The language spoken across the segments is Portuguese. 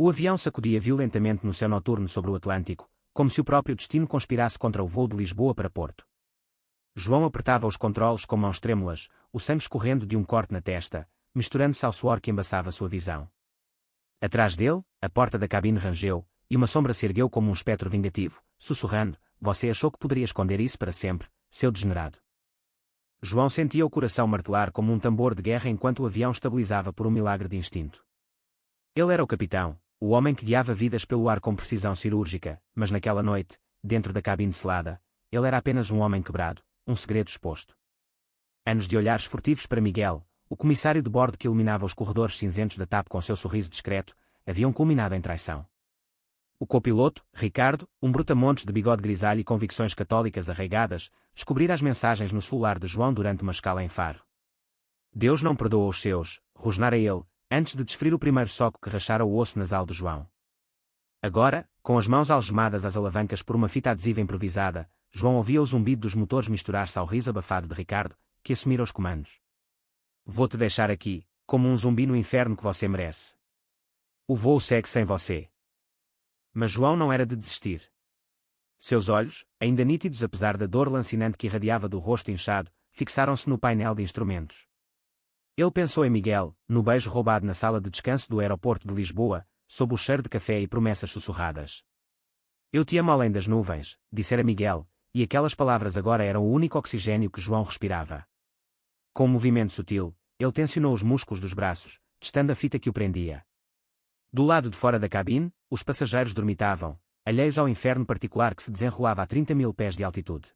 O avião sacudia violentamente no céu noturno sobre o Atlântico, como se o próprio destino conspirasse contra o voo de Lisboa para Porto. João apertava os controles com mãos trêmulas, o sangue escorrendo de um corte na testa, misturando-se ao suor que embaçava sua visão. Atrás dele, a porta da cabine rangeu, e uma sombra se ergueu como um espectro vingativo, sussurrando: "Você achou que poderia esconder isso para sempre, seu degenerado?" João sentia o coração martelar como um tambor de guerra enquanto o avião estabilizava por um milagre de instinto. Ele era o capitão, o homem que guiava vidas pelo ar com precisão cirúrgica, mas naquela noite, dentro da cabine selada, ele era apenas um homem quebrado, um segredo exposto. Anos de olhares furtivos para Miguel, o comissário de bordo que iluminava os corredores cinzentos da TAP com seu sorriso discreto, haviam culminado em traição. O copiloto, Ricardo, um brutamontes de bigode grisalho e convicções católicas arraigadas, descobrira as mensagens no celular de João durante uma escala em Faro. Deus não perdoa os seus, rosnara ele, antes de desferir o primeiro soco que rachara o osso nasal de João. Agora, com as mãos algemadas às alavancas por uma fita adesiva improvisada, João ouvia o zumbido dos motores misturar-se ao riso abafado de Ricardo, que assumira os comandos. "Vou-te deixar aqui, como um zumbi no inferno que você merece. O voo segue sem você." Mas João não era de desistir. Seus olhos, ainda nítidos apesar da dor lancinante que irradiava do rosto inchado, fixaram-se no painel de instrumentos. Ele pensou em Miguel, no beijo roubado na sala de descanso do aeroporto de Lisboa, sob o cheiro de café e promessas sussurradas. "Eu te amo além das nuvens", dissera Miguel, e aquelas palavras agora eram o único oxigênio que João respirava. Com um movimento sutil, ele tensionou os músculos dos braços, testando a fita que o prendia. Do lado de fora da cabine, os passageiros dormitavam, alheios ao inferno particular que se desenrolava a 30.000 pés de altitude.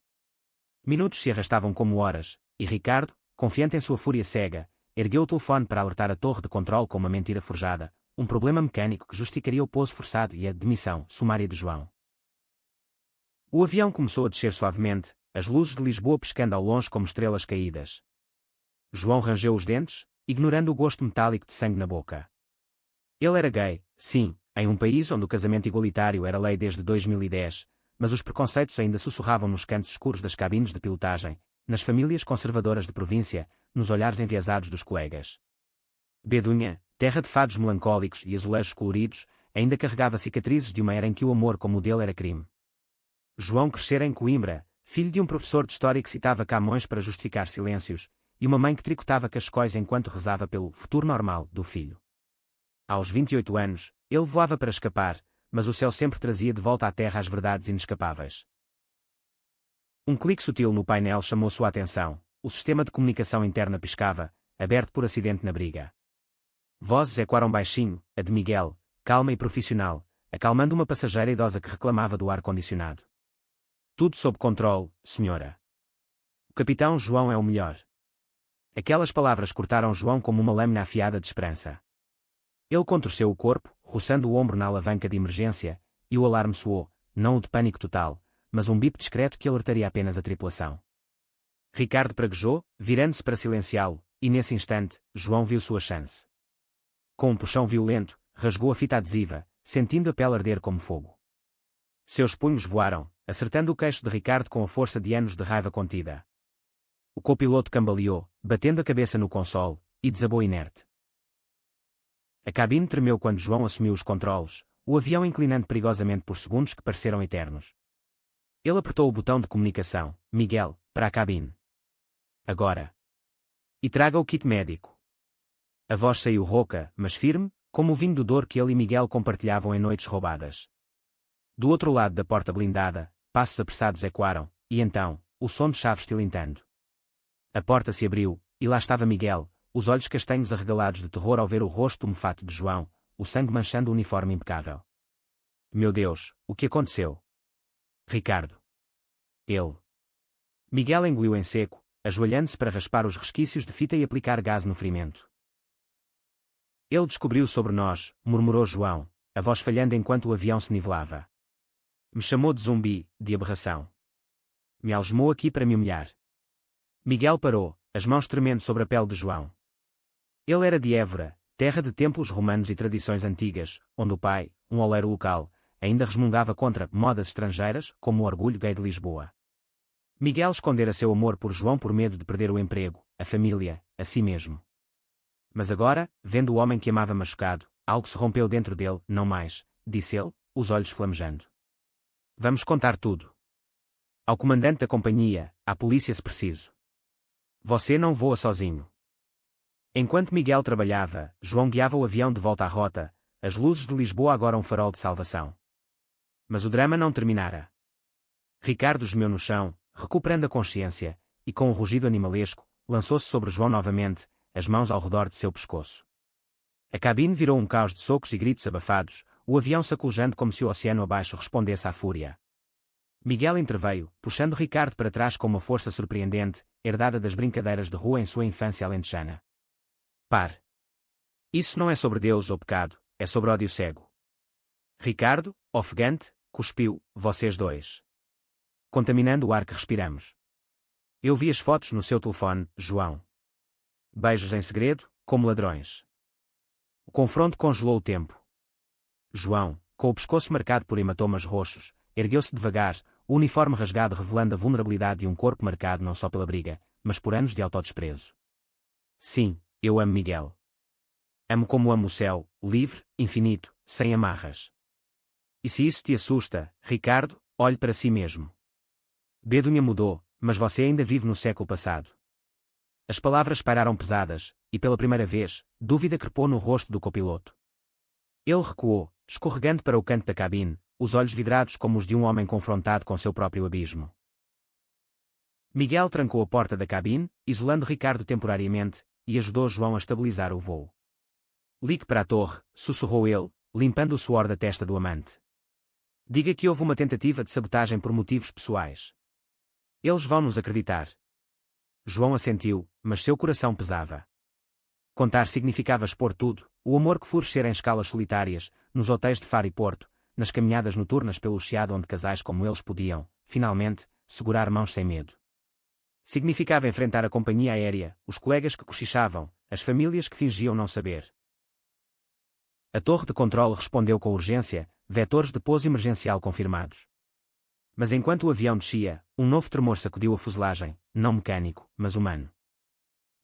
Minutos se arrastavam como horas, e Ricardo, confiante em sua fúria cega, ergueu o telefone para alertar a torre de controle com uma mentira forjada, um problema mecânico que justificaria o pouso forçado e a demissão sumária de João. O avião começou a descer suavemente, as luzes de Lisboa piscando ao longe como estrelas caídas. João rangeu os dentes, ignorando o gosto metálico de sangue na boca. Ele era gay, sim, em um país onde o casamento igualitário era lei desde 2010, mas os preconceitos ainda sussurravam nos cantos escuros das cabines de pilotagem, nas famílias conservadoras de província, nos olhares enviesados dos colegas. Bedunha, terra de fados melancólicos e azulejos coloridos, ainda carregava cicatrizes de uma era em que o amor como o dele era crime. João crescera em Coimbra, filho de um professor de história que citava Camões para justificar silêncios, e uma mãe que tricotava cascóis enquanto rezava pelo futuro normal do filho. Aos 28 anos, ele voava para escapar, mas o céu sempre trazia de volta à terra as verdades inescapáveis. Um clique sutil no painel chamou sua atenção, o sistema de comunicação interna piscava, aberto por acidente na briga. Vozes ecoaram baixinho, a de Miguel, calma e profissional, acalmando uma passageira idosa que reclamava do ar-condicionado. "Tudo sob controle, senhora. O capitão João é o melhor." Aquelas palavras cortaram João como uma lâmina afiada de esperança. Ele contorceu o corpo, roçando o ombro na alavanca de emergência, e o alarme soou, não o de pânico total, mas um bip discreto que alertaria apenas a tripulação. Ricardo praguejou, virando-se para silenciá-lo, e nesse instante, João viu sua chance. Com um puxão violento, rasgou a fita adesiva, sentindo a pele arder como fogo. Seus punhos voaram, acertando o queixo de Ricardo com a força de anos de raiva contida. O copiloto cambaleou, batendo a cabeça no console, e desabou inerte. A cabine tremeu quando João assumiu os controles, o avião inclinando perigosamente por segundos que pareceram eternos. Ele apertou o botão de comunicação, "Miguel, para a cabine. Agora. E traga o kit médico." A voz saiu rouca, mas firme, como o vinho do Douro que ele e Miguel compartilhavam em noites roubadas. Do outro lado da porta blindada, passos apressados ecoaram, e então, o som de chaves tilintando. A porta se abriu, e lá estava Miguel, os olhos castanhos arregalados de terror ao ver o rosto tumefato de João, o sangue manchando o uniforme impecável. "Meu Deus, o que aconteceu?" "Ricardo." Ele. Miguel engoliu em seco, ajoelhando-se para raspar os resquícios de fita e aplicar gás no ferimento. "Ele descobriu sobre nós", murmurou João, a voz falhando enquanto o avião se nivelava. "Me chamou de zumbi, de aberração. Me algemou aqui para me humilhar." Miguel parou, as mãos tremendo sobre a pele de João. Ele era de Évora, terra de templos romanos e tradições antigas, onde o pai, um oleiro local, ainda resmungava contra modas estrangeiras, como o orgulho gay de Lisboa. Miguel escondera seu amor por João por medo de perder o emprego, a família, a si mesmo. Mas agora, vendo o homem que amava machucado, Algo se rompeu dentro dele, não mais, disse ele, os olhos flamejando. Vamos contar tudo. Ao comandante da companhia, à polícia se preciso. Você não voa sozinho. Enquanto Miguel trabalhava, João guiava o avião de volta à rota, as luzes de Lisboa agora um farol de salvação. Mas o drama não terminara. Ricardo gemeu no chão, recuperando a consciência, e com um rugido animalesco, lançou-se sobre João novamente, as mãos ao redor de seu pescoço. A cabine virou um caos de socos e gritos abafados, o avião sacolejando como se o oceano abaixo respondesse à fúria. Miguel interveio, puxando Ricardo para trás com uma força surpreendente, herdada das brincadeiras de rua em sua infância alentejana. Pare. Isso não é sobre Deus ou pecado, é sobre ódio cego. Ricardo, ofegante, cuspiu, vocês dois. Contaminando o ar que respiramos. Eu vi as fotos no seu telefone, João. Beijos em segredo, como ladrões. O confronto congelou o tempo. João, com o pescoço marcado por hematomas roxos, ergueu-se devagar, o uniforme rasgado revelando a vulnerabilidade de um corpo marcado não só pela briga, mas por anos de autodesprezo. Sim, eu amo Miguel. Amo como amo o céu, livre, infinito, sem amarras. E se isso te assusta, Ricardo, olhe para si mesmo. Bedunha mudou, mas você ainda vive no século passado. As palavras pairaram pesadas, e pela primeira vez, dúvida crepou no rosto do copiloto. Ele recuou, escorregando para o canto da cabine, os olhos vidrados como os de um homem confrontado com seu próprio abismo. Miguel trancou a porta da cabine, isolando Ricardo temporariamente, e ajudou João a estabilizar o voo. Ligue para a torre, sussurrou ele, limpando o suor da testa do amante. Diga que houve uma tentativa de sabotagem por motivos pessoais. Eles vão nos acreditar. João assentiu, mas seu coração pesava. Contar significava expor tudo, o amor que florescera em escalas solitárias, nos hotéis de Faro e Porto, nas caminhadas noturnas pelo Chiado onde casais como eles podiam, finalmente, segurar mãos sem medo. Significava enfrentar a companhia aérea, os colegas que cochichavam, as famílias que fingiam não saber. A torre de controle respondeu com urgência, vetores de pouso emergencial confirmados. Mas enquanto o avião descia, um novo tremor sacudiu a fuselagem, não mecânico, mas humano.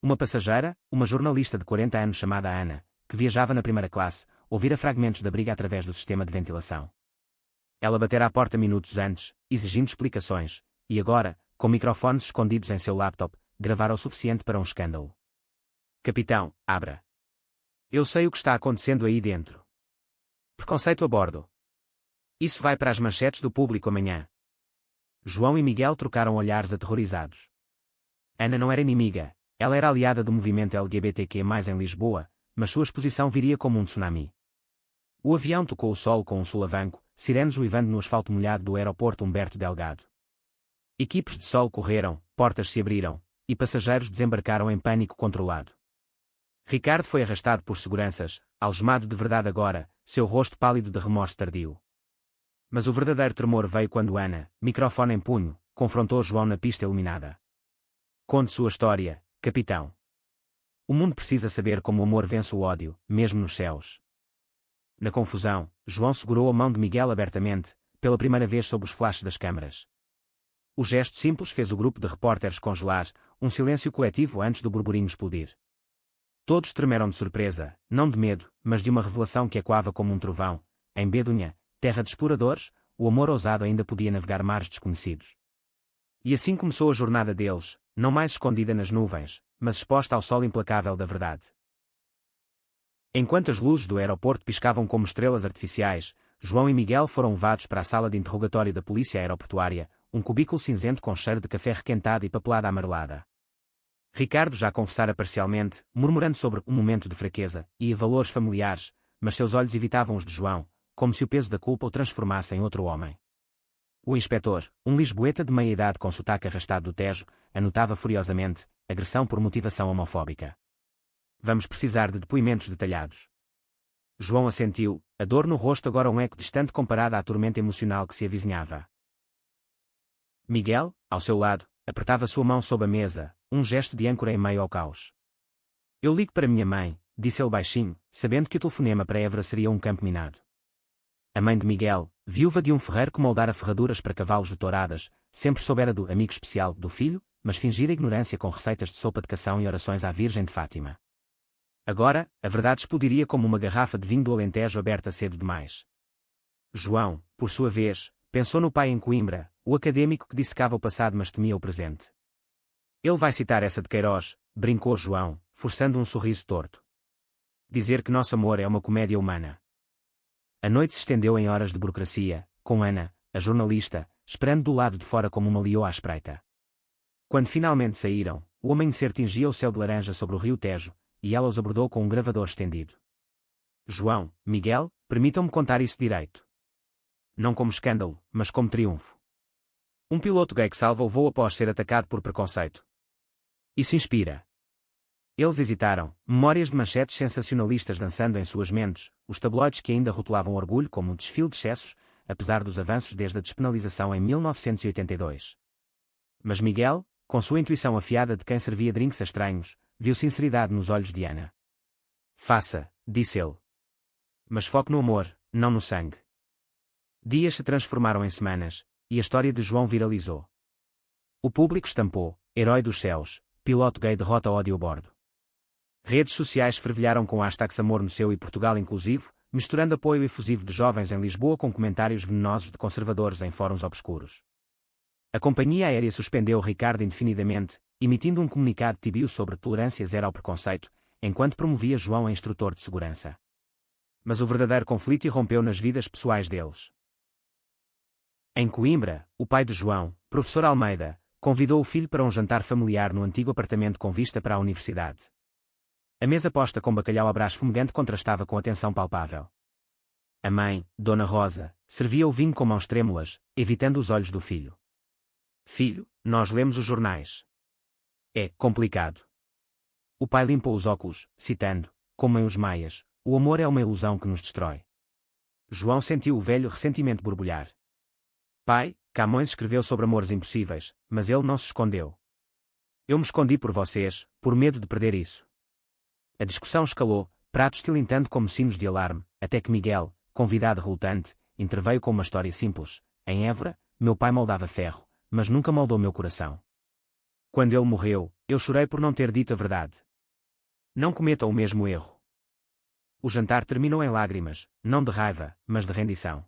Uma passageira, uma jornalista de 40 anos chamada Ana, que viajava na primeira classe, ouvira fragmentos da briga através do sistema de ventilação. Ela batera à porta minutos antes, exigindo explicações, e agora, com microfones escondidos em seu laptop, gravara o suficiente para um escândalo. Capitão, abra. Eu sei o que está acontecendo aí dentro. Preconceito a bordo. Isso vai para as manchetes do público amanhã. João e Miguel trocaram olhares aterrorizados. Ana não era inimiga, ela era aliada do movimento LGBTQ+ em Lisboa, mas sua exposição viria como um tsunami. O avião tocou o solo com um solavanco, sirenes uivando no asfalto molhado do aeroporto Humberto Delgado. Equipes de sol correram, portas se abriram, e passageiros desembarcaram em pânico controlado. Ricardo foi arrastado por seguranças, algemado de verdade agora, seu rosto pálido de remorso tardio. Mas o verdadeiro tremor veio quando Ana, microfone em punho, confrontou João na pista iluminada. Conte sua história, capitão. O mundo precisa saber como o amor vence o ódio, mesmo nos céus. Na confusão, João segurou a mão de Miguel abertamente, pela primeira vez sob os flashes das câmaras. O gesto simples fez o grupo de repórteres congelar, um silêncio coletivo antes do burburinho explodir. Todos tremeram de surpresa, não de medo, mas de uma revelação que ecoava como um trovão. Em Bedunha, terra de exploradores, o amor ousado ainda podia navegar mares desconhecidos. E assim começou a jornada deles, não mais escondida nas nuvens, mas exposta ao sol implacável da verdade. Enquanto as luzes do aeroporto piscavam como estrelas artificiais, João e Miguel foram levados para a sala de interrogatório da polícia aeroportuária, um cubículo cinzento com cheiro de café requentado e papelada amarelada. Ricardo já confessara parcialmente, murmurando sobre um momento de fraqueza e valores familiares, mas seus olhos evitavam os de João, como se o peso da culpa o transformasse em outro homem. O inspetor, um lisboeta de meia-idade com sotaque arrastado do Tejo, anotava furiosamente, agressão por motivação homofóbica. Vamos precisar de depoimentos detalhados. João assentiu, a dor no rosto agora um eco distante comparada à tormenta emocional que se avizinhava. Miguel, ao seu lado, apertava sua mão sob a mesa, um gesto de âncora em meio ao caos. Eu ligo para minha mãe, disse ele baixinho, sabendo que o telefonema para Évora seria um campo minado. A mãe de Miguel, viúva de um ferreiro que moldara ferraduras para cavalos de touradas, sempre soubera do amigo especial do filho, mas fingira ignorância com receitas de sopa de cação e orações à Virgem de Fátima. Agora, a verdade explodiria como uma garrafa de vinho do Alentejo aberta cedo demais. João, por sua vez, pensou no pai em Coimbra, o académico que dissecava o passado mas temia o presente. Ele vai citar essa de Queiroz, brincou João, forçando um sorriso torto. Dizer que nosso amor é uma comédia humana. A noite se estendeu em horas de burocracia, com Ana, a jornalista, esperando do lado de fora como uma leoa à espreita. Quando finalmente saíram, o amanhecer tingia o céu de laranja sobre o rio Tejo, e ela os abordou com um gravador estendido. João, Miguel, permitam-me contar isso direito. Não como escândalo, mas como triunfo. Um piloto gay que salva o voo após ser atacado por preconceito. Isso inspira. Eles hesitaram, memórias de manchetes sensacionalistas dançando em suas mentes, os tabloides que ainda rotulavam orgulho como um desfile de excessos, apesar dos avanços desde a despenalização em 1982. Mas Miguel, com sua intuição afiada de quem servia drinks a estranhos, viu sinceridade nos olhos de Ana. Faça, disse ele. Mas foque no amor, não no sangue. Dias se transformaram em semanas, e a história de João viralizou. O público estampou, herói dos céus, piloto gay derrota ódio a bordo. Redes sociais fervilharam com hashtags amor no seu e Portugal inclusivo, misturando apoio efusivo de jovens em Lisboa com comentários venenosos de conservadores em fóruns obscuros. A companhia aérea suspendeu Ricardo indefinidamente, emitindo um comunicado tibio sobre tolerância zero ao preconceito, enquanto promovia João a instrutor de segurança. Mas o verdadeiro conflito irrompeu nas vidas pessoais deles. Em Coimbra, o pai de João, professor Almeida, convidou o filho para um jantar familiar no antigo apartamento com vista para a universidade. A mesa posta com bacalhau à brás fumegante contrastava com a tensão palpável. A mãe, Dona Rosa, servia o vinho com mãos trêmulas, evitando os olhos do filho. Filho, nós lemos os jornais. É complicado. O pai limpou os óculos, citando, como em Os Maias, o amor é uma ilusão que nos destrói. João sentiu o velho ressentimento borbulhar. Pai, Camões escreveu sobre amores impossíveis, mas ele não se escondeu. Eu me escondi por vocês, por medo de perder isso. A discussão escalou, pratos tilintando como sinos de alarme, até que Miguel, convidado relutante, interveio com uma história simples. Em Évora, meu pai moldava ferro, mas nunca moldou meu coração. Quando ele morreu, eu chorei por não ter dito a verdade. Não cometam o mesmo erro. O jantar terminou em lágrimas, não de raiva, mas de rendição.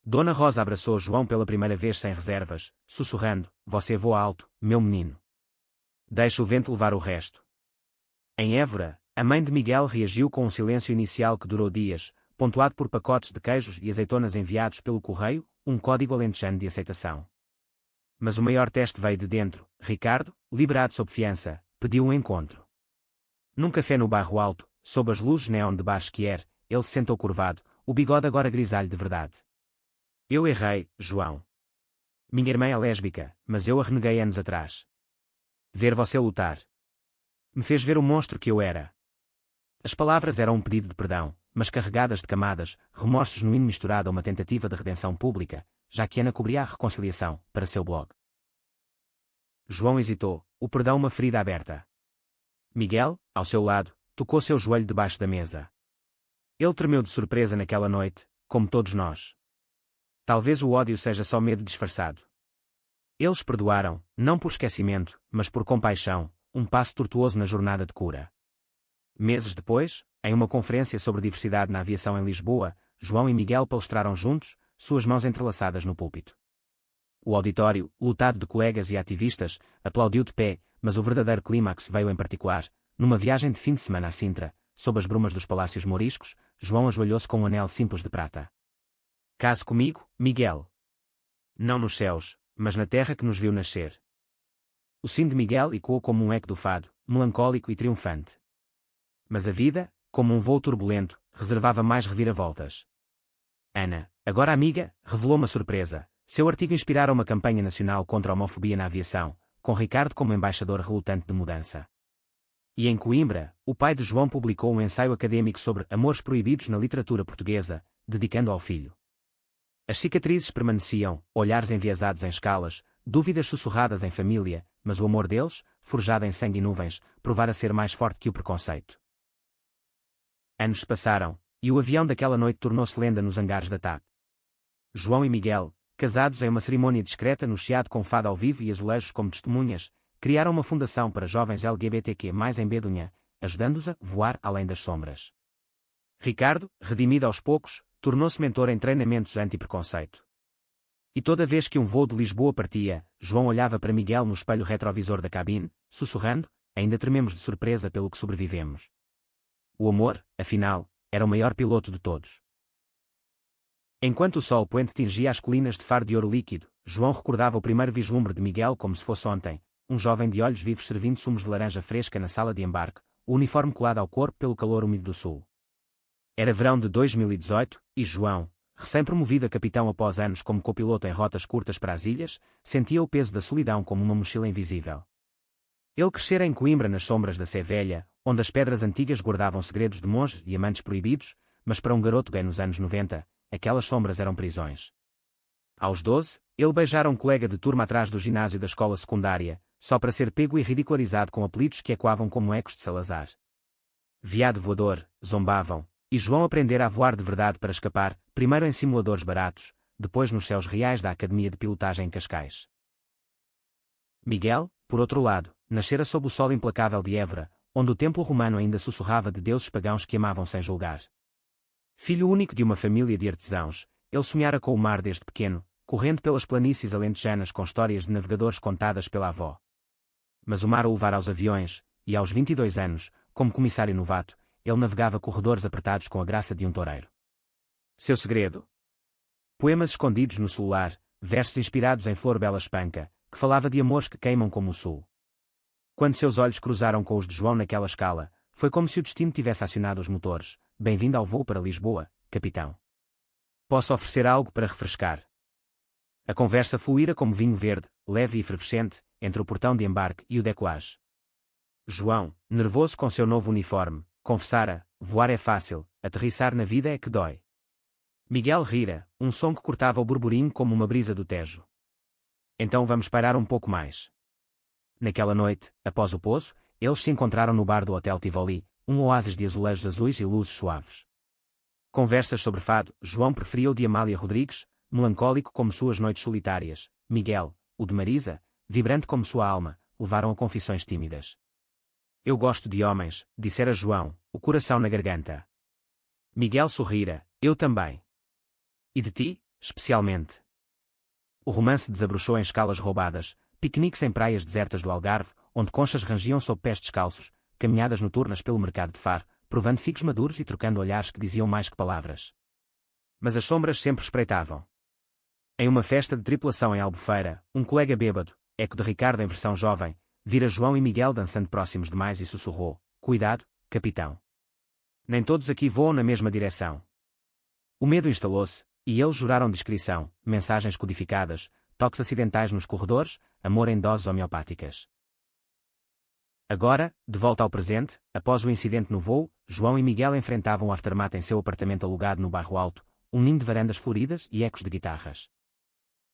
Dona Rosa abraçou João pela primeira vez sem reservas, sussurrando, você voa alto, meu menino. Deixa o vento levar o resto. Em Évora, a mãe de Miguel reagiu com um silêncio inicial que durou dias, pontuado por pacotes de queijos e azeitonas enviados pelo correio, um código alentejano de aceitação. Mas o maior teste veio de dentro. Ricardo, liberado sob fiança, pediu um encontro. Num café no bairro Alto, sob as luzes neon de Basquier, ele se sentou curvado, o bigode agora grisalho de verdade. Eu errei, João. Minha irmã é lésbica, mas eu a reneguei anos atrás. Ver você lutar me fez ver o monstro que eu era. As palavras eram um pedido de perdão, mas carregadas de camadas, remorso genuíno misturado a uma tentativa de redenção pública, já que Ana cobria a reconciliação, para seu blog. João hesitou, o perdão uma ferida aberta. Miguel, ao seu lado, tocou seu joelho debaixo da mesa. Ele tremeu de surpresa naquela noite, como todos nós. Talvez o ódio seja só medo disfarçado. Eles perdoaram, não por esquecimento, mas por compaixão, um passo tortuoso na jornada de cura. Meses depois, em uma conferência sobre diversidade na aviação em Lisboa, João e Miguel palestraram juntos, suas mãos entrelaçadas no púlpito. O auditório, lotado de colegas e ativistas, aplaudiu de pé, mas o verdadeiro clímax veio em particular, numa viagem de fim de semana a Sintra, sob as brumas dos palácios moriscos, João ajoelhou-se com um anel simples de prata. Case comigo, Miguel. Não nos céus, mas na terra que nos viu nascer. O sim de Miguel ecoou como um eco do fado, melancólico e triunfante. Mas a vida, como um voo turbulento, reservava mais reviravoltas. Ana, agora amiga, revelou uma surpresa. Seu artigo inspirara uma campanha nacional contra a homofobia na aviação, com Ricardo como embaixador relutante de mudança. E em Coimbra, o pai de João publicou um ensaio acadêmico sobre amores proibidos na literatura portuguesa, dedicando ao filho. As cicatrizes permaneciam, olhares enviesados em escalas, dúvidas sussurradas em família, mas o amor deles, forjado em sangue e nuvens, provara ser mais forte que o preconceito. Anos se passaram, e o avião daquela noite tornou-se lenda nos hangares da TAP. João e Miguel, casados em uma cerimônia discreta no Chiado com fado ao vivo e azulejos como testemunhas, criaram uma fundação para jovens LGBTQ+, em Bedunha, ajudando-os a voar além das sombras. Ricardo, redimido aos poucos, tornou-se mentor em treinamentos anti-preconceito. E toda vez que um voo de Lisboa partia, João olhava para Miguel no espelho retrovisor da cabine, sussurrando: ainda trememos de surpresa pelo que sobrevivemos. O amor, afinal, era o maior piloto de todos. Enquanto o sol poente tingia as colinas de Faro de ouro líquido, João recordava o primeiro vislumbre de Miguel como se fosse ontem, um jovem de olhos vivos servindo sumos de laranja fresca na sala de embarque, o uniforme colado ao corpo pelo calor úmido do sul. Era verão de 2018, e João, recém-promovido a capitão após anos como copiloto em rotas curtas para as ilhas, sentia o peso da solidão como uma mochila invisível. Ele crescera em Coimbra nas sombras da Sé Velha, onde as pedras antigas guardavam segredos de monges e amantes proibidos, mas para um garoto gay nos anos 90, aquelas sombras eram prisões. Aos 12, ele beijara um colega de turma atrás do ginásio da escola secundária, só para ser pego e ridicularizado com apelidos que ecoavam como ecos de Salazar. Viado voador, zombavam, e João aprendera a voar de verdade para escapar, primeiro em simuladores baratos, depois nos céus reais da Academia de Pilotagem em Cascais. Miguel, por outro lado, nascera sob o sol implacável de Évora, onde o templo romano ainda sussurrava de deuses pagãos que amavam sem julgar. Filho único de uma família de artesãos, ele sonhara com o mar desde pequeno, correndo pelas planícies alentejanas com histórias de navegadores contadas pela avó. Mas o mar o levara aos aviões, e aos 22 anos, como comissário novato, ele navegava corredores apertados com a graça de um toureiro. Seu segredo? Poemas escondidos no celular, versos inspirados em Flor Bela Espanca, que falava de amores que queimam como o sul. Quando seus olhos cruzaram com os de João naquela escala, foi como se o destino tivesse acionado os motores. Bem-vindo ao voo para Lisboa, capitão. Posso oferecer algo para refrescar? A conversa fluíra como vinho verde, leve e efervescente, entre o portão de embarque e o decolage. João, nervoso com seu novo uniforme, confessara: voar é fácil, aterrissar na vida é que dói. Miguel rira, um som que cortava o burburinho como uma brisa do Tejo. Então vamos parar um pouco mais. Naquela noite, após o pouso, eles se encontraram no bar do Hotel Tivoli, um oásis de azulejos azuis e luzes suaves. Conversas sobre fado. João preferia o de Amália Rodrigues, melancólico como suas noites solitárias. Miguel, o de Marisa, vibrante como sua alma, levaram a confissões tímidas. Eu gosto de homens, dissera João, o coração na garganta. Miguel sorrira: eu também. E de ti, especialmente. O romance desabrochou em escalas roubadas, piqueniques em praias desertas do Algarve, onde conchas rangiam sob pés descalços, caminhadas noturnas pelo mercado de Faro, provando figos maduros e trocando olhares que diziam mais que palavras. Mas as sombras sempre espreitavam. Em uma festa de tripulação em Albufeira, um colega bêbado, eco de Ricardo em versão jovem, vira João e Miguel dançando próximos demais e sussurrou: cuidado, capitão. Nem todos aqui voam na mesma direção. O medo instalou-se, e eles juraram discrição, mensagens codificadas, toques acidentais nos corredores, amor em doses homeopáticas. Agora, de volta ao presente, após o incidente no voo, João e Miguel enfrentavam o aftermath em seu apartamento alugado no Bairro Alto, um ninho de varandas floridas e ecos de guitarras.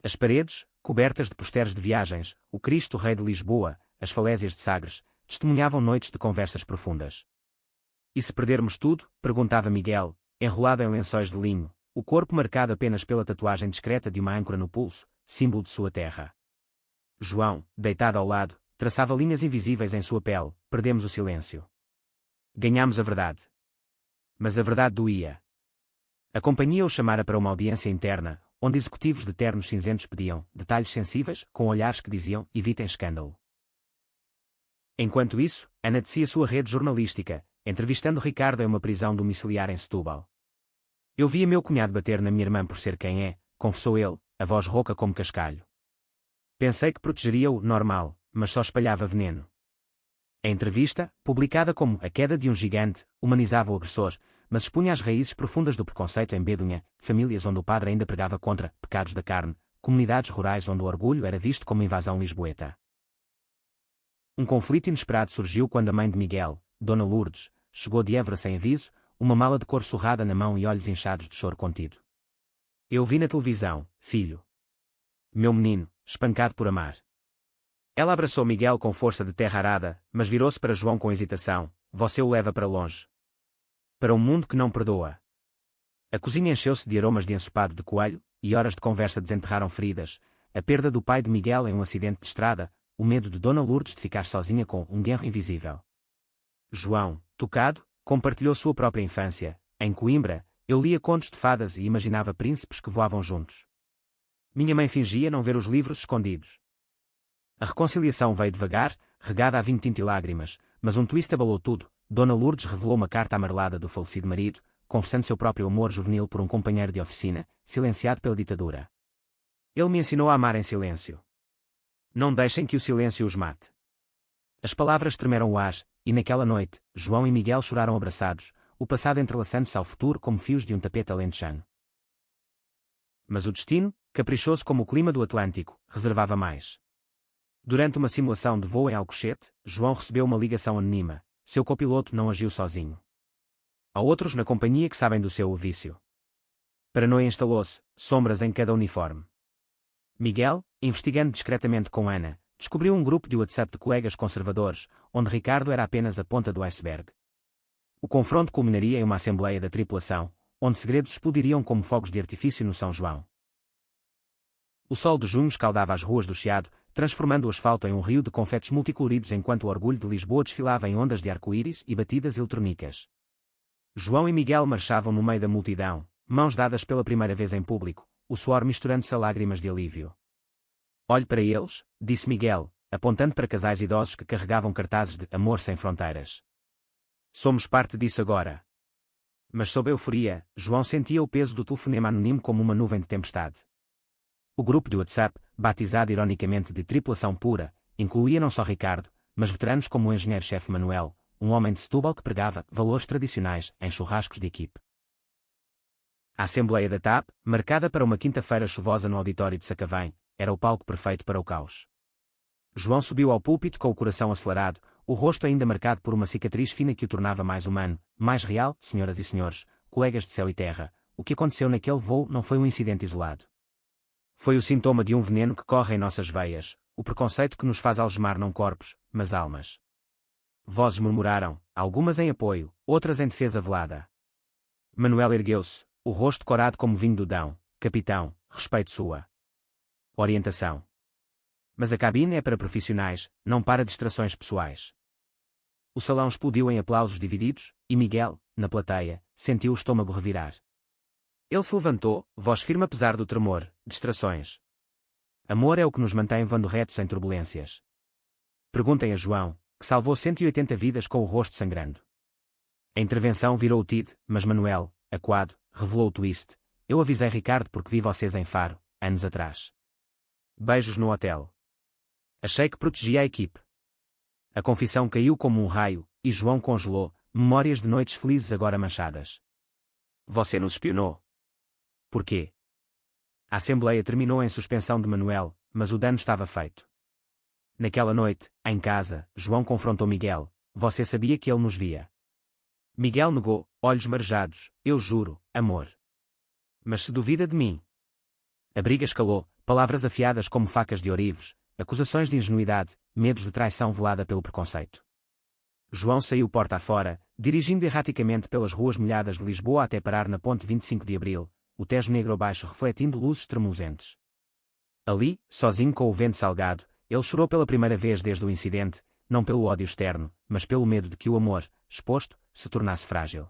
As paredes, cobertas de posters de viagens, o Cristo Rei de Lisboa, as falésias de Sagres, testemunhavam noites de conversas profundas. E se perdermos tudo? Perguntava Miguel, enrolado em lençóis de linho, o corpo marcado apenas pela tatuagem discreta de uma âncora no pulso, símbolo de sua terra. João, deitado ao lado, traçava linhas invisíveis em sua pele. Perdemos o silêncio. Ganhámos a verdade. Mas a verdade doía. A companhia o chamara para uma audiência interna, onde executivos de ternos cinzentos pediam detalhes sensíveis, com olhares que diziam: evitem escândalo. Enquanto isso, Ana tecia sua rede jornalística, entrevistando Ricardo em uma prisão domiciliar em Setúbal. Eu via meu cunhado bater na minha irmã por ser quem é, confessou ele, a voz rouca como cascalho. Pensei que protegeria-o, normal, mas só espalhava veneno. A entrevista, publicada como A Queda de um Gigante, humanizava o agressor, mas expunha as raízes profundas do preconceito em Bedunha, famílias onde o padre ainda pregava contra pecados da carne, comunidades rurais onde o orgulho era visto como invasão lisboeta. Um conflito inesperado surgiu quando a mãe de Miguel, Dona Lourdes, chegou de Évora sem aviso, uma mala de cor surrada na mão e olhos inchados de choro contido. Eu vi na televisão, filho. Meu menino, espancado por amar. Ela abraçou Miguel com força de terra arada, mas virou-se para João com hesitação: você o leva para longe. Para um mundo que não perdoa. A cozinha encheu-se de aromas de ensopado de coelho, e horas de conversa desenterraram feridas, a perda do pai de Miguel em um acidente de estrada, o medo de Dona Lourdes de ficar sozinha com um genro invisível. João, tocado, compartilhou sua própria infância. Em Coimbra, eu lia contos de fadas e imaginava príncipes que voavam juntos. Minha mãe fingia não ver os livros escondidos. A reconciliação veio devagar, regada a vinho tinto e lágrimas, mas um twist abalou tudo. Dona Lourdes revelou uma carta amarelada do falecido marido, confessando seu próprio amor juvenil por um companheiro de oficina, silenciado pela ditadura. Ele me ensinou a amar em silêncio. Não deixem que o silêncio os mate. As palavras tremeram o ar, e naquela noite, João e Miguel choraram abraçados, o passado entrelaçando-se ao futuro como fios de um tapete alentejano. Mas o destino, caprichoso como o clima do Atlântico, reservava mais. Durante uma simulação de voo em Alcochete, João recebeu uma ligação anônima. Seu copiloto não agiu sozinho. Há outros na companhia que sabem do seu vício. Paranoia instalou-se, sombras em cada uniforme. Miguel, investigando discretamente com Ana, descobriu um grupo de WhatsApp de colegas conservadores, onde Ricardo era apenas a ponta do iceberg. O confronto culminaria em uma assembleia da tripulação, onde segredos explodiriam como fogos de artifício no São João. O sol de junho escaldava as ruas do Chiado, transformando o asfalto em um rio de confetes multicoloridos enquanto o orgulho de Lisboa desfilava em ondas de arco-íris e batidas eletrônicas. João e Miguel marchavam no meio da multidão, mãos dadas pela primeira vez em público, o suor misturando-se a lágrimas de alívio. Olhe para eles, disse Miguel, apontando para casais idosos que carregavam cartazes de Amor Sem Fronteiras. Somos parte disso agora. Mas sob a euforia, João sentia o peso do telefonema anónimo como uma nuvem de tempestade. O grupo de WhatsApp, batizado ironicamente de Tripulação Pura, incluía não só Ricardo, mas veteranos como o engenheiro-chefe Manuel, um homem de Setúbal que pregava valores tradicionais em churrascos de equipe. A Assembleia da TAP, marcada para uma quinta-feira chuvosa no auditório de Sacavém, era o palco perfeito para o caos. João subiu ao púlpito com o coração acelerado, o rosto ainda marcado por uma cicatriz fina que o tornava mais humano, mais real. Senhoras e senhores, colegas de céu e terra, o que aconteceu naquele voo não foi um incidente isolado. Foi o sintoma de um veneno que corre em nossas veias, o preconceito que nos faz algemar não corpos, mas almas. Vozes murmuraram, algumas em apoio, outras em defesa velada. Manuel ergueu-se, o rosto corado como vinho do Dão. Capitão, respeito sua orientação. Mas a cabine é para profissionais, não para distrações pessoais. O salão explodiu em aplausos divididos, e Miguel, na plateia, sentiu o estômago revirar. Ele se levantou, voz firme apesar do tremor. Distrações. Amor é o que nos mantém voando retos em turbulências. Perguntem a João, que salvou 180 vidas com o rosto sangrando. A intervenção virou o TID, mas Manuel, acuado, revelou o twist. Eu avisei Ricardo porque vi vocês em Faro, anos atrás. Beijos no hotel. Achei que protegia a equipe. A confissão caiu como um raio, e João congelou, memórias de noites felizes agora manchadas. Você nos espionou. Por quê? A assembleia terminou em suspensão de Manuel, mas o dano estava feito. Naquela noite, em casa, João confrontou Miguel. Você sabia que ele nos via? Miguel negou, olhos marejados. Eu juro, amor. Mas se duvida de mim? A briga escalou, palavras afiadas como facas de ourivos, acusações de ingenuidade, medos de traição velada pelo preconceito. João saiu porta afora, dirigindo erraticamente pelas ruas molhadas de Lisboa até parar na ponte 25 de Abril, o Tejo negro abaixo refletindo luzes tremuluzentes. Ali, sozinho com o vento salgado, ele chorou pela primeira vez desde o incidente, não pelo ódio externo, mas pelo medo de que o amor, exposto, se tornasse frágil.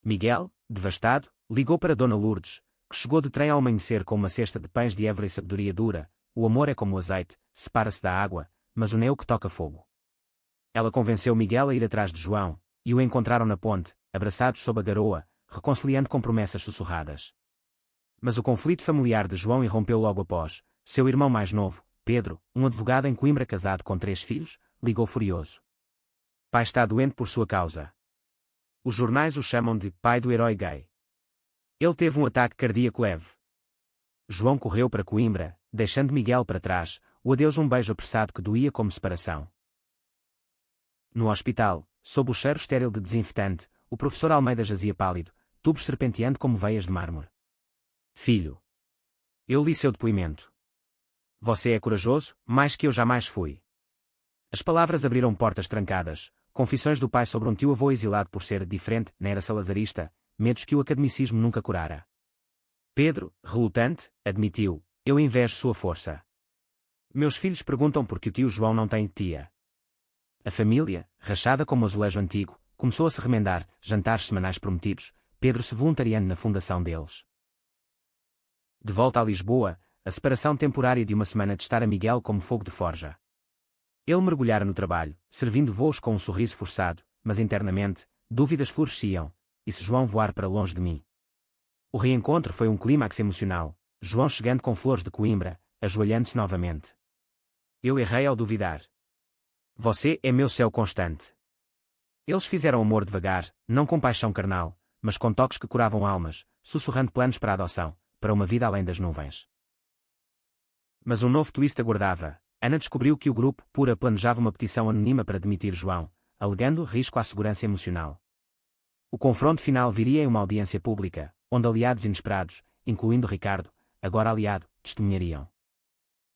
Miguel, devastado, ligou para Dona Lourdes, que chegou de trem ao amanhecer com uma cesta de pães de Évora e sabedoria dura. O amor é como o azeite, separa-se da água, mas une o que toca fogo. Ela convenceu Miguel a ir atrás de João, e o encontraram na ponte, abraçados sob a garoa, reconciliando com promessas sussurradas. Mas o conflito familiar de João irrompeu logo após. Seu irmão mais novo, Pedro, um advogado em Coimbra casado com 3 filhos, ligou furioso. Pai está doente por sua causa. Os jornais o chamam de pai do herói gay. Ele teve um ataque cardíaco leve. João correu para Coimbra, deixando Miguel para trás, o adeus um beijo apressado que doía como separação. No hospital, sob o cheiro estéril de desinfetante, o professor Almeida jazia pálido, tubos serpenteando como veias de mármore. Filho. Eu li seu depoimento. Você é corajoso, mais que eu jamais fui. As palavras abriram portas trancadas, confissões do pai sobre um tio-avô exilado por ser diferente, não era salazarista, medos que o academicismo nunca curara. Pedro, relutante, admitiu, eu invejo sua força. Meus filhos perguntam por que o tio João não tem tia. A família, rachada como o azulejo antigo, começou a se remendar, jantares semanais prometidos, Pedro se voluntariando na fundação deles. De volta a Lisboa, a separação temporária de uma semana de estar a Miguel como fogo de forja. Ele mergulhara no trabalho, servindo voos com um sorriso forçado, mas internamente, dúvidas floresciam, e se João voar para longe de mim? O reencontro foi um clímax emocional, João chegando com flores de Coimbra, ajoelhando-se novamente. Eu errei ao duvidar. Você é meu céu constante. Eles fizeram amor devagar, não com paixão carnal, mas com toques que curavam almas, sussurrando planos para a adoção, para uma vida além das nuvens. Mas um novo twist aguardava. Ana descobriu que o grupo Pura planejava uma petição anônima para demitir João, alegando risco à segurança emocional. O confronto final viria em uma audiência pública, onde aliados inesperados, incluindo Ricardo, agora aliado, testemunhariam.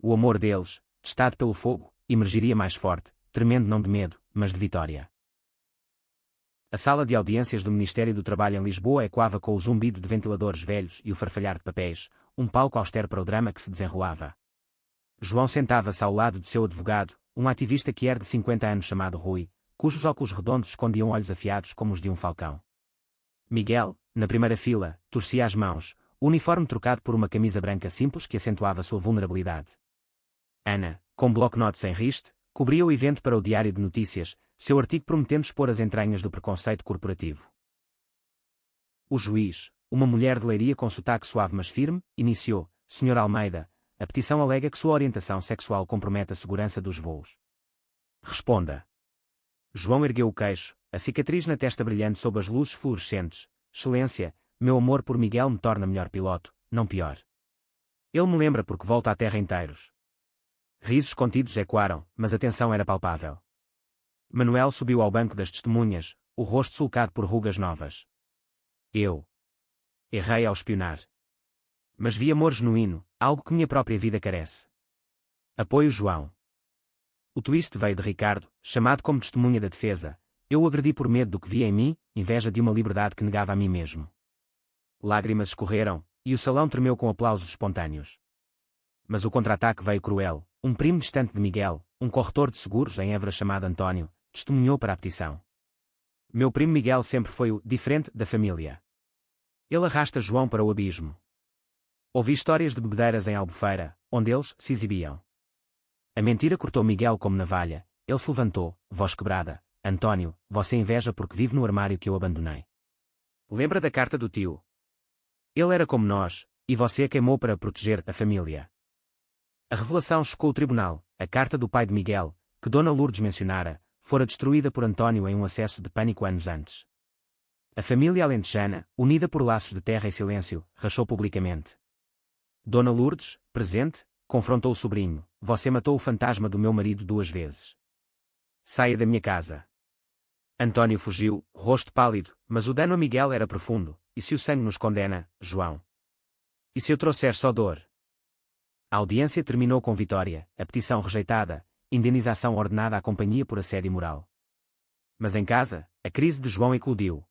O amor deles, testado pelo fogo, emergiria mais forte, tremendo não de medo, mas de vitória. A sala de audiências do Ministério do Trabalho em Lisboa ecoava com o zumbido de ventiladores velhos e o farfalhar de papéis, um palco austero para o drama que se desenrolava. João sentava-se ao lado de seu advogado, um ativista que era de 50 anos chamado Rui, cujos óculos redondos escondiam olhos afiados como os de um falcão. Miguel, na primeira fila, torcia as mãos, o uniforme trocado por uma camisa branca simples que acentuava sua vulnerabilidade. Ana, com bloco-notes em riste, cobria o evento para o Diário de Notícias, seu artigo prometendo expor as entranhas do preconceito corporativo. O juiz, uma mulher de Leiria com sotaque suave mas firme, iniciou: Sr. Almeida, a petição alega que sua orientação sexual compromete a segurança dos voos. Responda. João ergueu o queixo, a cicatriz na testa brilhando sob as luzes fluorescentes. Excelência, meu amor por Miguel me torna melhor piloto, não pior. Ele me lembra porque volta à terra inteiros. Risos contidos ecoaram, mas a tensão era palpável. Manuel subiu ao banco das testemunhas, o rosto sulcado por rugas novas. Eu errei ao espionar. Mas vi amor genuíno, algo que minha própria vida carece. Apoio João. O twist veio de Ricardo, chamado como testemunha da defesa. Eu o agredi por medo do que via em mim, inveja de uma liberdade que negava a mim mesmo. Lágrimas escorreram, e o salão tremeu com aplausos espontâneos. Mas o contra-ataque veio cruel. Um primo distante de Miguel, um corretor de seguros em Évora chamado António, testemunhou para a petição. Meu primo Miguel sempre foi o diferente da família. Ele arrasta João para o abismo. Ouvi histórias de bebedeiras em Albufeira, onde eles se exibiam. A mentira cortou Miguel como navalha. Ele se levantou, voz quebrada. António, você inveja porque vive no armário que eu abandonei. Lembra da carta do tio? Ele era como nós, e você a queimou para proteger a família. A revelação chocou o tribunal. A carta do pai de Miguel, que Dona Lourdes mencionara, fora destruída por António em um acesso de pânico anos antes. A família alentejana, unida por laços de terra e silêncio, rachou publicamente. Dona Lourdes, presente, confrontou o sobrinho. Você matou o fantasma do meu marido 2 vezes. Saia da minha casa. António fugiu, rosto pálido, mas o dano a Miguel era profundo. E se o sangue nos condena, João? E se eu trouxer só dor? A audiência terminou com vitória, a petição rejeitada, indenização ordenada à companhia por assédio moral. Mas em casa, a crise de João eclodiu.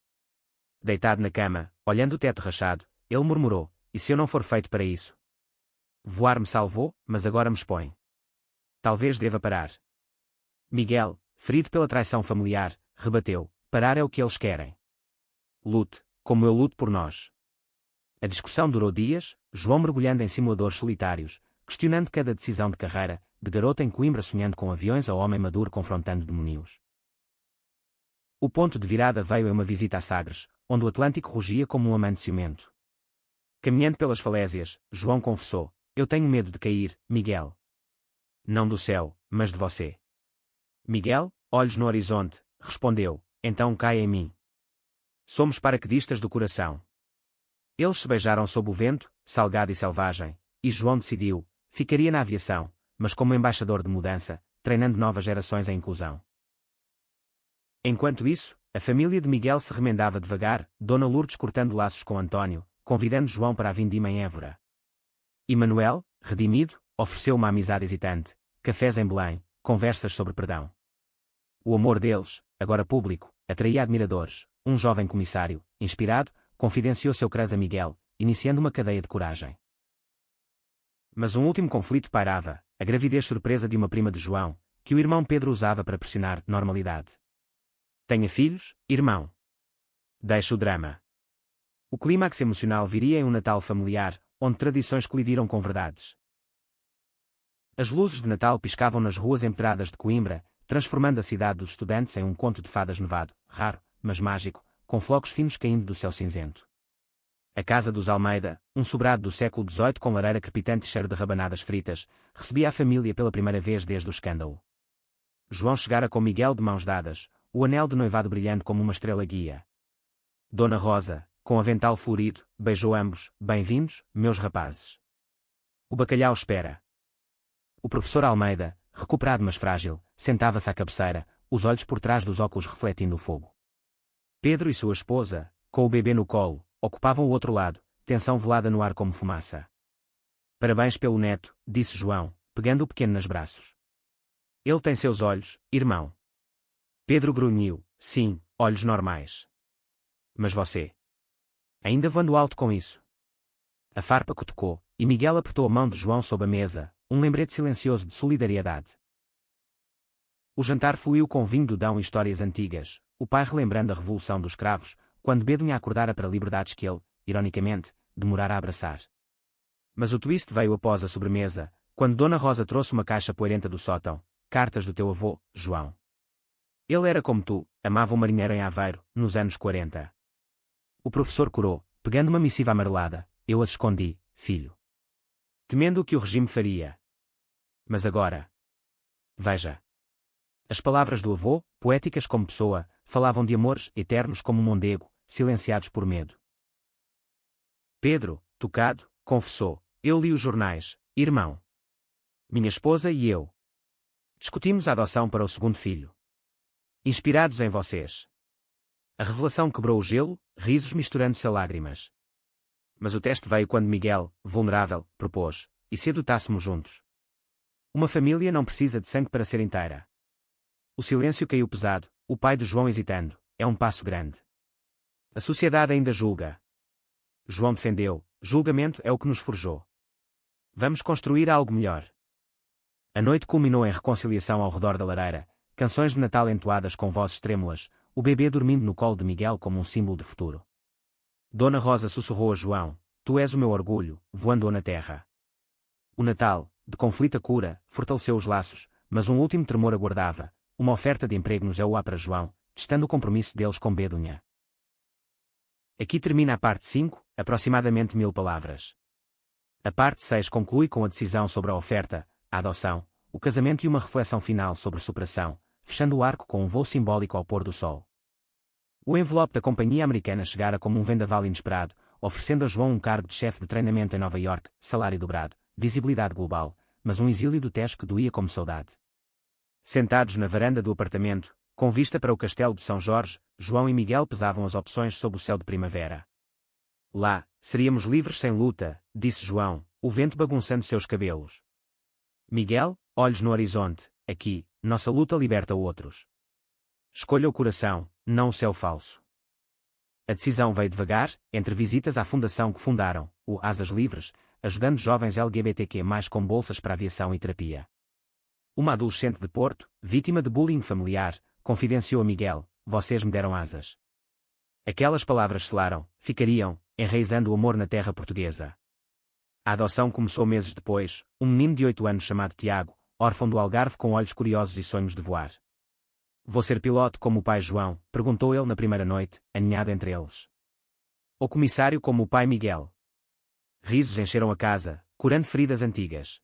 Deitado na cama, olhando o teto rachado, ele murmurou: e se eu não for feito para isso? Voar me salvou, mas agora me expõe. Talvez deva parar. Miguel, ferido pela traição familiar, rebateu: parar é o que eles querem. Lute, como eu luto por nós. A discussão durou dias, João mergulhando em simuladores solitários, questionando cada decisão de carreira, de garota em Coimbra sonhando com aviões ao homem maduro confrontando demónios. O ponto de virada veio em uma visita a Sagres, onde o Atlântico rugia como um amante ciumento. Caminhando pelas falésias, João confessou: eu tenho medo de cair, Miguel. Não do céu, mas de você. Miguel, olhos no horizonte, respondeu: então caia em mim. Somos paraquedistas do coração. Eles se beijaram sob o vento, salgado e selvagem, e João decidiu: ficaria na aviação, mas como embaixador de mudança, treinando novas gerações em inclusão. Enquanto isso, a família de Miguel se remendava devagar, Dona Lourdes cortando laços com António, convidando João para a vindima em Évora. E Manuel, redimido, ofereceu uma amizade hesitante, cafés em Belém, conversas sobre perdão. O amor deles, agora público, atraía admiradores. Um jovem comissário, inspirado, confidenciou seu crush a Miguel, iniciando uma cadeia de coragem. Mas um último conflito pairava: a gravidez surpresa de uma prima de João, que o irmão Pedro usava para pressionar normalidade. Tenha filhos, irmão. Deixe o drama. O clímax emocional viria em um Natal familiar, onde tradições colidiram com verdades. As luzes de Natal piscavam nas ruas empedradas de Coimbra, transformando a cidade dos estudantes em um conto de fadas nevado, raro, mas mágico, com flocos finos caindo do céu cinzento. A casa dos Almeida, um sobrado do século XVIII com lareira crepitante e cheiro de rabanadas fritas, recebia a família pela primeira vez desde o escândalo. João chegara com Miguel de mãos dadas, o anel de noivado brilhante como uma estrela guia. Dona Rosa, com avental florido, beijou ambos, bem-vindos, meus rapazes. O bacalhau espera. O professor Almeida, recuperado mas frágil, sentava-se à cabeceira, os olhos por trás dos óculos refletindo o fogo. Pedro e sua esposa, com o bebê no colo, ocupavam o outro lado, tensão velada no ar como fumaça. Parabéns pelo neto, disse João, pegando o pequeno nos braços. Ele tem seus olhos, irmão. Pedro grunhiu, sim, olhos normais. Mas você? Ainda voando alto com isso. A farpa cutucou, e Miguel apertou a mão de João sob a mesa, um lembrete silencioso de solidariedade. O jantar fluiu com vinho do Dão e histórias antigas, o pai relembrando a Revolução dos Cravos, quando Bedunha acordara para liberdades que ele, ironicamente, demorara a abraçar. Mas o twist veio após a sobremesa, quando Dona Rosa trouxe uma caixa poeirenta do sótão, cartas do teu avô, João. Ele era como tu, amava um marinheiro em Aveiro, nos anos 40. O professor corou, pegando uma missiva amarelada, eu as escondi, filho. Temendo o que o regime faria. Mas agora. Veja. As palavras do avô, poéticas como pessoa, falavam de amores eternos como um mondego, silenciados por medo. Pedro, tocado, confessou, eu li os jornais, irmão. Minha esposa e eu. Discutimos a adoção para o segundo filho. Inspirados em vocês. A revelação quebrou o gelo, risos misturando-se a lágrimas. Mas o teste veio quando Miguel, vulnerável, propôs, e se adotássemos juntos? Uma família não precisa de sangue para ser inteira. O silêncio caiu pesado, o pai de João hesitando, é um passo grande. A sociedade ainda julga. João defendeu, julgamento é o que nos forjou. Vamos construir algo melhor. A noite culminou em reconciliação ao redor da lareira, canções de Natal entoadas com vozes trêmulas, o bebê dormindo no colo de Miguel como um símbolo de futuro. Dona Rosa sussurrou a João, tu és o meu orgulho, voando na terra. O Natal, de conflito a cura, fortaleceu os laços, mas um último tremor aguardava, uma oferta de emprego nos EUA para João, testando o compromisso deles com Bedunha. Aqui termina a parte 5, aproximadamente 1000 palavras. A parte 6 conclui com a decisão sobre a oferta, a adoção, o casamento e uma reflexão final sobre superação, fechando o arco com um voo simbólico ao pôr do sol. O envelope da companhia americana chegara como um vendaval inesperado, oferecendo a João um cargo de chefe de treinamento em Nova York, salário dobrado, visibilidade global, mas um exílio do Tejo que doía como saudade. Sentados na varanda do apartamento, com vista para o castelo de São Jorge, João e Miguel pesavam as opções sob o céu de primavera. Lá, seríamos livres sem luta, disse João, o vento bagunçando seus cabelos. Miguel, olhos no horizonte, aqui, nossa luta liberta outros. Escolha o coração, não o céu falso. A decisão veio devagar, entre visitas à fundação que fundaram, o Asas Livres, ajudando jovens LGBTQ+, com bolsas para aviação e terapia. Uma adolescente de Porto, vítima de bullying familiar, confidenciou a Miguel, vocês me deram asas. Aquelas palavras selaram, ficariam, enraizando o amor na terra portuguesa. A adoção começou meses depois, um menino de 8 anos chamado Tiago, órfão do Algarve com olhos curiosos e sonhos de voar. Vou ser piloto como o pai João, perguntou ele na primeira noite, aninhado entre eles. Ou comissário como o pai Miguel. Risos encheram a casa, curando feridas antigas.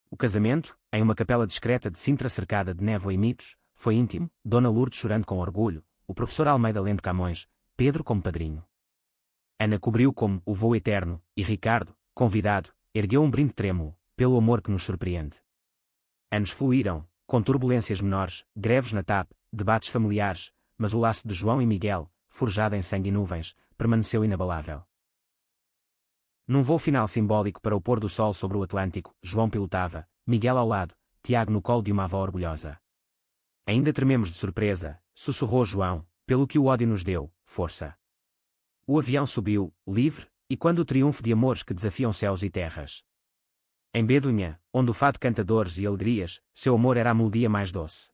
O casamento, em uma capela discreta de Sintra cercada de névoa e mitos, foi íntimo, Dona Lourdes chorando com orgulho, o professor Almeida lendo Camões, Pedro como padrinho. Ana cobriu como o voo eterno, e Ricardo, convidado, ergueu um brinde trêmulo, pelo amor que nos surpreende. Anos fluíram, com turbulências menores, greves na TAP, debates familiares, mas o laço de João e Miguel, forjado em sangue e nuvens, permaneceu inabalável. Num voo final simbólico para o pôr do sol sobre o Atlântico, João pilotava, Miguel ao lado, Tiago no colo de uma avó orgulhosa. Ainda trememos de surpresa, sussurrou João, pelo que o ódio nos deu, força. O avião subiu, livre, e quando o triunfo de amores que desafiam céus e terras. Em Bedunha, onde o fado canta dores e alegrias, seu amor era a melodia mais doce.